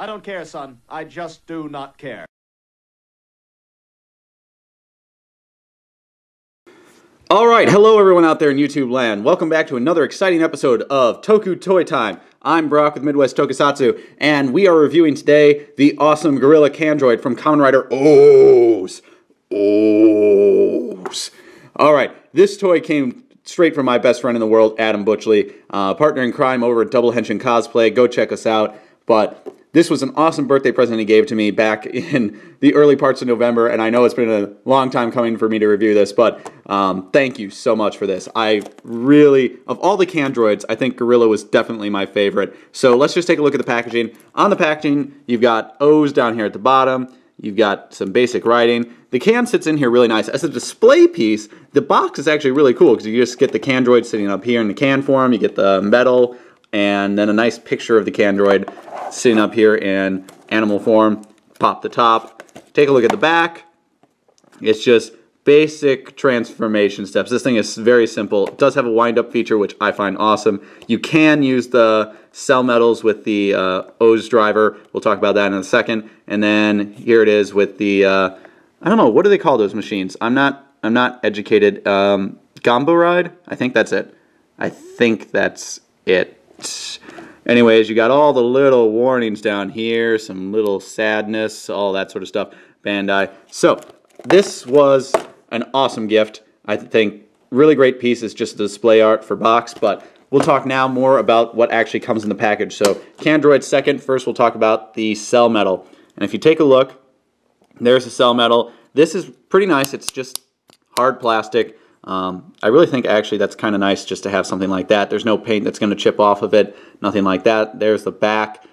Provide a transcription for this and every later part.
I don't care, son. I just do not care. All right, hello everyone out there in YouTube land. Welcome back to another exciting episode of Toku Toy Time. I'm Brock with Midwest Tokusatsu, and we are reviewing today the awesome Gorilla Candroid from Kamen Rider O's. All right, this toy came straight from my best friend in the world, Adam Butchley, partner in crime over at Double Henshin Cosplay. Go check us out. But this was an awesome birthday present he gave to me back in the early parts of November, and I know it's been a long time coming for me to review this, but thank you so much for this. I really, of all the Candroids, I think Gorilla was definitely my favorite. So let's just take a look at the packaging. On the packaging, you've got O's down here at the bottom. You've got some basic writing. The can sits in here really nice. As a display piece, the box is actually really cool because you just get the Candroid sitting up here in the can form. You get the metal and then a nice picture of the Candroid sitting up here in animal form. Pop the top. Take a look at the back. It's just basic transformation steps. This thing is very simple. It does have a wind-up feature, which I find awesome. You can use the cell metals with the O's driver. We'll talk about that in a second. And then here it is with the I don't know, what do they call those machines? I'm not educated. Gombo ride? I think that's it. I think that's it. Anyways, you got all the little warnings down here, some little sadness, all that sort of stuff. Bandai. So this was an awesome gift. I think really great piece. Is just display art for box, but we'll talk now more about what actually comes in the package. So Candroid second. First we'll talk about the cell metal. And if you take a look, there's the cell metal. This is pretty nice. It's just hard plastic. I really think actually that's kind of nice just to have something like that. There's no paint that's going to chip off of it, nothing like that. There's the back.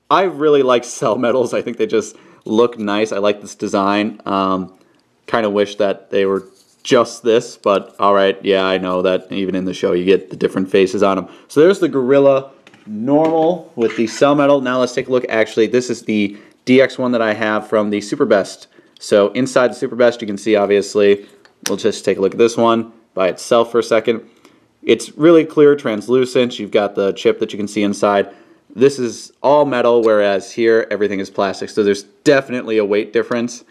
I really like cell metals. I think they just look nice. I like this design. Kind of wish that they were just this, but alright, yeah, I know that even in the show you get the different faces on them. So there's the Gorilla normal with the cell metal. Now let's take a look. Actually, this is the DX one that I have from the Super Best. So inside the Super Best you can see, obviously, we'll just take a look at this one by itself for a second. It's really clear, translucent. You've got the chip that you can see inside. This is all metal, whereas here everything is plastic. So there's definitely a weight difference.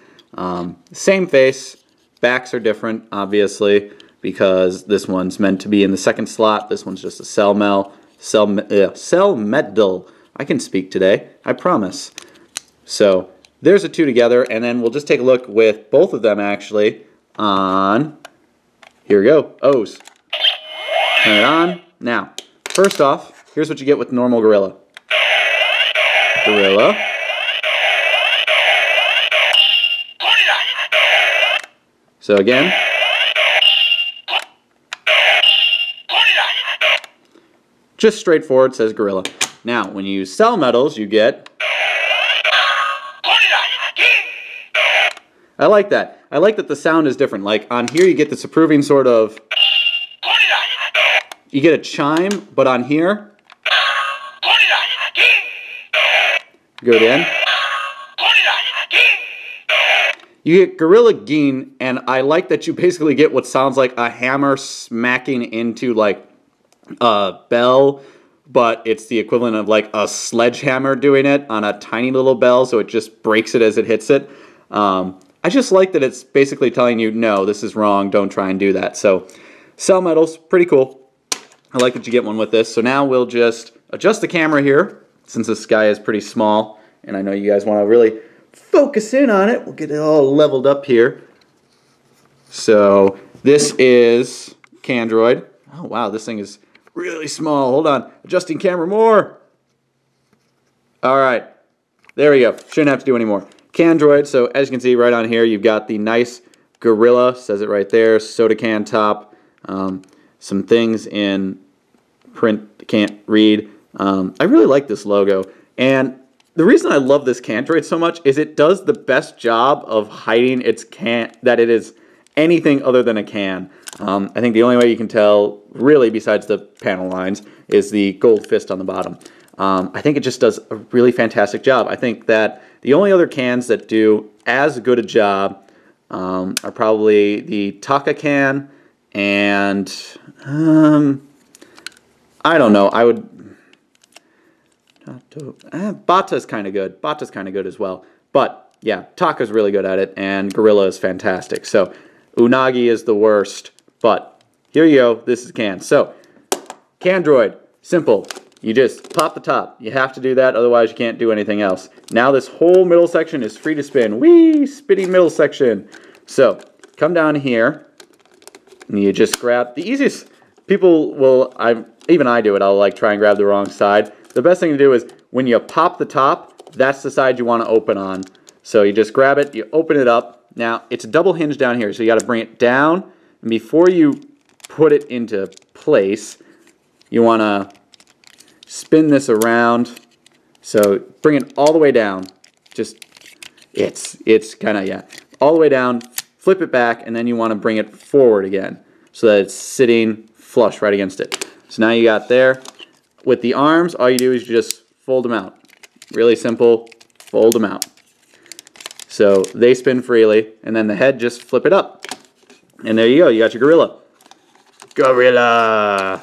Same face. Backs are different, obviously, because this one's meant to be in the second slot. This one's just a cell metal. I can speak today, I promise. So there's the two together, and then we'll just take a look with both of them actually on, here we go, O's. Turn it on. Now, first off, here's what you get with normal Gorilla. Gorilla. So again, just straightforward, says Gorilla. Now, when you use cell metals, you get, I like that. I like that the sound is different. Like on here you get this approving sort of, you get a chime, but on here, go in, you get Gorilla Gin, and I like that you basically get what sounds like a hammer smacking into like a bell, but it's the equivalent of like a sledgehammer doing it on a tiny little bell, so it just breaks it as it hits it. I just like that it's basically telling you, no, this is wrong, don't try and do that. So, cell metals, pretty cool. I like that you get one with this. So now we'll just adjust the camera here, since this guy is pretty small, and I know you guys want to really focus in on it. We'll get it all leveled up here. So, this is Candroid. Oh, wow, this thing is really small. Hold on, adjusting camera more. All right, there we go. Shouldn't have to do any more. Candroid, so as you can see right on here, you've got the nice Gorilla, says it right there, soda can top, some things in print can't read. I really like this logo, and the reason I love this Candroid so much is it does the best job of hiding its that it is anything other than a can. I think the only way you can tell, really, besides the panel lines, is the gold fist on the bottom. I think it just does a really fantastic job. I think that the only other cans that do as good a job are probably the Taka can and I don't know. Bata's kind of good. Bata's kind of good as well. But yeah, Taka's really good at it, and Gorilla is fantastic. So Unagi is the worst, but here you go. This is Can. So Candroid, simple. You just pop the top. You have to do that, otherwise you can't do anything else. Now this whole middle section is free to spin. Whee! Spinning middle section. So come down here, and you just grab the easiest. People will, even I do it. I'll like try and grab the wrong side. The best thing to do is when you pop the top, that's the side you want to open on. So you just grab it, you open it up. Now it's a double hinge down here, so you got to bring it down, and before you put it into place, you want to spin this around. So bring it all the way down. Just it's kind of, yeah, all the way down. Flip it back, and then you want to bring it forward again so that it's sitting flush right against it. So now you got there. With the arms, all you do is you just fold them out. Really simple, fold them out. So they spin freely, and then the head, just flip it up. And there you go, you got your Gorilla. Gorilla!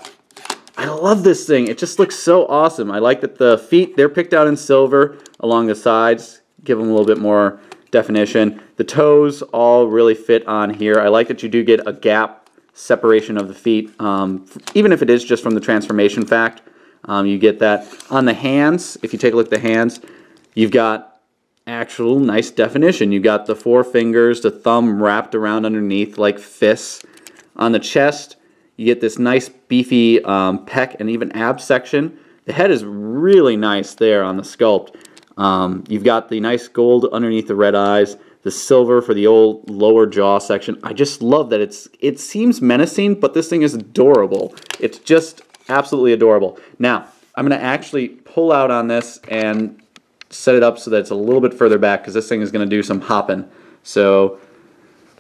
I love this thing, it just looks so awesome. I like that the feet, they're picked out in silver along the sides, give them a little bit more definition. The toes all really fit on here. I like that you do get a gap separation of the feet, even if it is just from the transformation fact, you get that. On the hands, if you take a look at the hands, you've got actual nice definition. You've got the 4 fingers, the thumb wrapped around underneath like fists. On the chest, you get this nice beefy pec and even ab section. The head is really nice there on the sculpt. You've got the nice gold underneath the red eyes, the silver for the old lower jaw section. I just love that it seems menacing, but this thing is adorable. It's just absolutely adorable. Now, I'm going to actually pull out on this and set it up so that it's a little bit further back, because this thing is going to do some hopping. So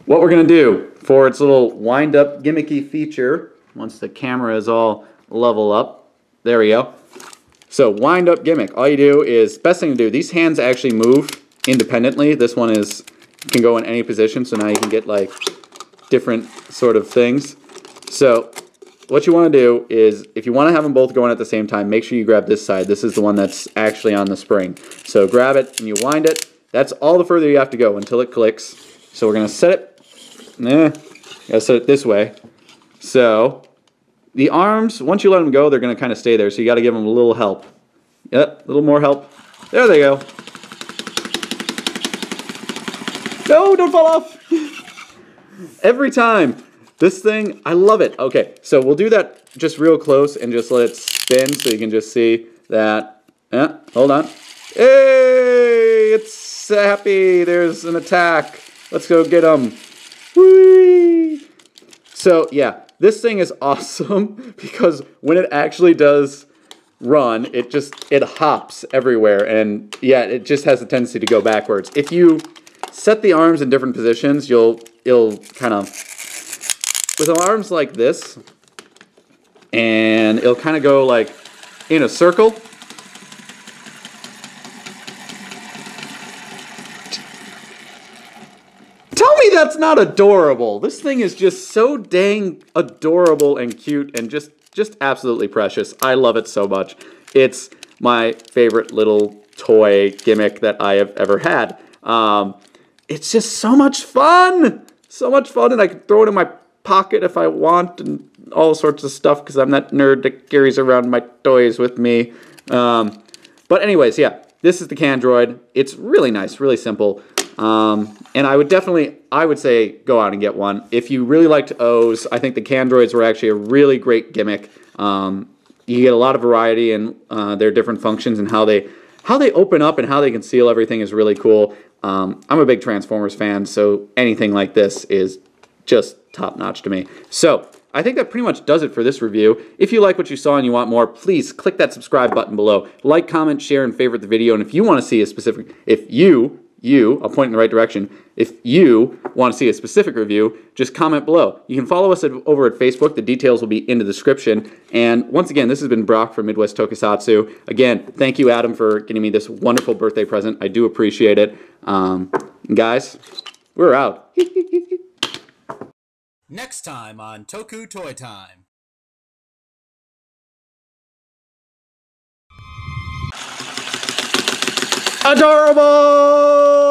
what we're going to do for its little wind-up gimmicky feature, once the camera is all level up, there we go. So wind-up gimmick, all you do is, best thing to do, these hands actually move independently. This one can go in any position, so now you can get like different sort of things. So what you want to do is, if you want to have them both going at the same time, make sure you grab this side. This is the one that's actually on the spring. So grab it and you wind it. That's all the further you have to go until it clicks. So we're going to set it, gotta set it this way. So the arms, once you let them go, they're going to kind of stay there, so you got to give them a little help. Yep, a little more help. There they go. No, don't fall off. Every time. This thing, I love it. Okay, so we'll do that just real close and just let it spin so you can just see that. Yeah, hold on. Hey, it's happy. There's an attack. Let's go get him. Whee! So, yeah, this thing is awesome because when it actually does run, it hops everywhere, and yeah, it just has a tendency to go backwards. If you set the arms in different positions, you'll kind of, with arms like this, and it'll kind of go like in a circle. Tell me that's not adorable. This thing is just so dang adorable and cute and just absolutely precious. I love it so much. It's my favorite little toy gimmick that I have ever had. It's just so much fun! So much fun, and I can throw it in my pocket if I want, and all sorts of stuff, because I'm that nerd that carries around my toys with me. But anyways, yeah, this is the Candroid. It's really nice, really simple. And I would say go out and get one. If you really liked O's, I think the Candroids were actually a really great gimmick. You get a lot of variety in their different functions, and how they open up and how they conceal everything is really cool. I'm a big Transformers fan, so anything like this is just top-notch to me. So I think that pretty much does it for this review. If you like what you saw and you want more, please click that subscribe button below. Like, comment, share, and favorite the video. And if you want to see a specific, I'll point in the right direction. If you want to see a specific review, just comment below. You can follow us over at Facebook. The details will be in the description. And once again, this has been Brock from Midwest Tokusatsu. Again, thank you, Adam, for getting me this wonderful birthday present. I do appreciate it. Guys, we're out. Next time on Toku Toy Time. Adorable!